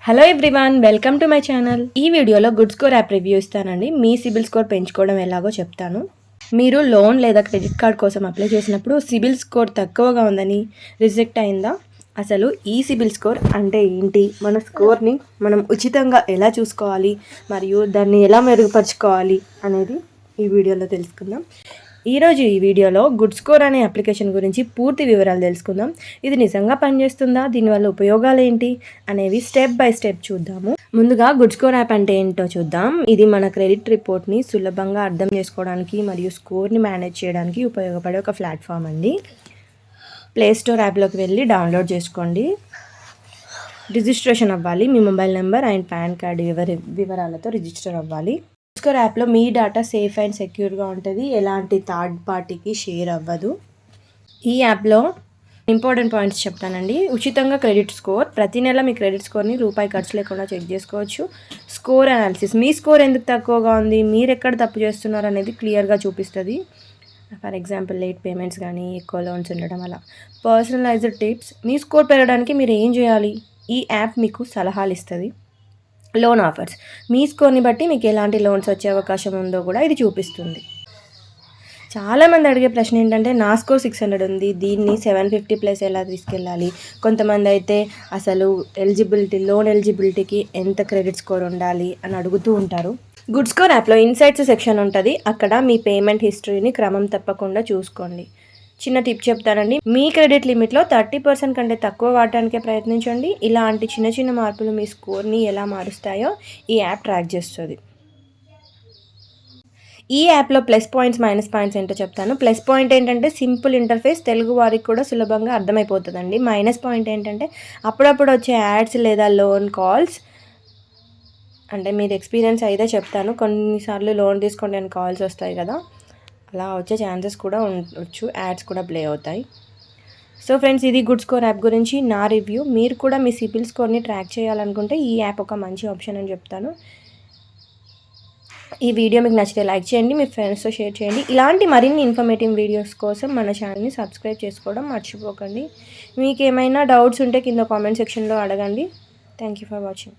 Hello everyone, welcome to my channel. ఈ వీడియోలో good score app review ఇస్తానండి. మీ CIBIL score పెంచుకోవడం ఎలాగో చెప్తాను. మీరు లోన్ లేదా క్రెడిట్ కార్డ్ కోసం అప్లై చేసినప్పుడు సిబిల్ స్కోర్ తక్కువగా ఉందని రిజెక్ట్ అయిందా? అసలు ఈ సిబిల్ స్కోర్ అంటే ఏంటి, మన స్కోర్ని మనం ఉచితంగా ఎలా చూసుకోవాలి మరియు దాన్ని ఎలా మెరుగుపరుచుకోవాలి అనేది ఈ వీడియోలో తెలుసుకుందాం. ఈరోజు ఈ వీడియోలో గుడ్ స్కోర్ అనే అప్లికేషన్ గురించి పూర్తి వివరాలు తెలుసుకుందాం. ఇది నిజంగా పనిచేస్తుందా, దీనివల్ల ఉపయోగాలు ఏంటి అనేవి స్టెప్ బై స్టెప్ చూద్దాము. ముందుగా గుడ్ స్కోర్ యాప్ అంటే ఏంటో చూద్దాం. ఇది మన క్రెడిట్ రిపోర్ట్ని సులభంగా అర్థం చేసుకోవడానికి మరియు స్కోర్ని మేనేజ్ చేయడానికి ఉపయోగపడే ఒక ప్లాట్ఫామ్ అండి. ప్లే స్టోర్ యాప్లోకి వెళ్ళి డౌన్లోడ్ చేసుకోండి. రిజిస్ట్రేషన్ అవ్వాలి. మీ mobile number and pan card వివరాలతో రిజిస్టర్ అవ్వాలి. స్కోర్ యాప్లో మీ డేటా సేఫ్ అండ్ సెక్యూర్గా ఉంటుంది. ఎలాంటి థర్డ్ పార్టీకి షేర్ అవ్వదు. ఈ యాప్లో ఇంపార్టెంట్ పాయింట్స్ చెప్తానండి. ఉచితంగా క్రెడిట్ స్కోర్, ప్రతి నెల మీ క్రెడిట్ స్కోర్ని రూపాయి ఖర్చు లేకుండా చెక్ చేసుకోవచ్చు. స్కోర్ అనాలిసిస్, మీ స్కోర్ ఎందుకు తక్కువగా ఉంది, మీరు ఎక్కడ తప్పు చేస్తున్నారు అనేది క్లియర్గా చూపిస్తుంది. ఫర్ ఎగ్జాంపుల్ లేట్ పేమెంట్స్ కానీ ఎక్కువ లోన్స్ ఉండడం అలా. పర్సనలైజ్డ్ టిప్స్, మీ స్కోర్ పెరగడానికి మీరు ఏం చేయాలి, ఈ యాప్ మీకు సలహాలు ఇస్తుంది. లోన్ ఆఫర్స్, మీ స్కోర్ని బట్టి మీకు ఎలాంటి లోన్స్ వచ్చే అవకాశం ఉందో కూడా ఇది చూపిస్తుంది. చాలామంది అడిగే ప్రశ్న ఏంటంటే, నా స్కోర్ 600 ఉంది, దీన్ని 750+ ఎలా తీసుకెళ్ళాలి. కొంతమంది అయితే అసలు లోన్ ఎలిజిబిలిటీకి ఎంత క్రెడిట్ స్కోర్ ఉండాలి అని అడుగుతూ ఉంటారు. గుడ్ స్కోర్ యాప్లో ఇన్సైట్స్ సెక్షన్ ఉంటుంది. అక్కడ మీ పేమెంట్ హిస్టరీని క్రమం తప్పకుండా చూసుకోండి. చిన్న టిప్ చెప్తానండి, మీ క్రెడిట్ లిమిట్లో 30% కంటే తక్కువ వాడటానికే ప్రయత్నించండి. ఇలాంటి చిన్న చిన్న మార్పులు మీ స్కోర్ని ఎలా మారుస్తాయో ఈ యాప్ ట్రాక్ చేస్తుంది. ఈ యాప్లో ప్లస్ పాయింట్స్, మైనస్ పాయింట్స్ ఏంటో చెప్తాను. ప్లస్ పాయింట్ ఏంటంటే సింపుల్ ఇంటర్ఫేస్, తెలుగు వారికి కూడా సులభంగా అర్థమైపోతుందండి. మైనస్ పాయింట్ ఏంటంటే అప్పుడప్పుడు వచ్చే యాడ్స్ లేదా లోన్ కాల్స్. అంటే మీరు ఎక్స్పీరియన్స్ అయితే చెప్తాను, కొన్నిసార్లు లోన్ తీసుకోండి అని కాల్స్ వస్తాయి కదా, అలా వచ్చే ఛాన్సెస్ కూడా ఉండొచ్చు, యాడ్స్ కూడా ప్లే అవుతాయి. సో ఫ్రెండ్స్, ఇది గుడ్ స్కోర్ యాప్ గురించి నా రివ్యూ. మీరు కూడా మీ సిబిల్ స్కోర్ని ట్రాక్ చేయాలనుకుంటే ఈ యాప్ ఒక మంచి ఆప్షన్ అని చెప్తాను. ఈ వీడియో మీకు నచ్చితే లైక్ చేయండి, మీ ఫ్రెండ్స్తో షేర్ చేయండి. ఇలాంటి మరిన్ని ఇన్ఫర్మేటివ్ వీడియోస్ కోసం మన ఛానల్ని సబ్స్క్రైబ్ చేసుకోవడం మర్చిపోకండి. మీకు ఏమైనా డౌట్స్ ఉంటే కింద కామెంట్ సెక్షన్లో అడగండి. Thank you for watching.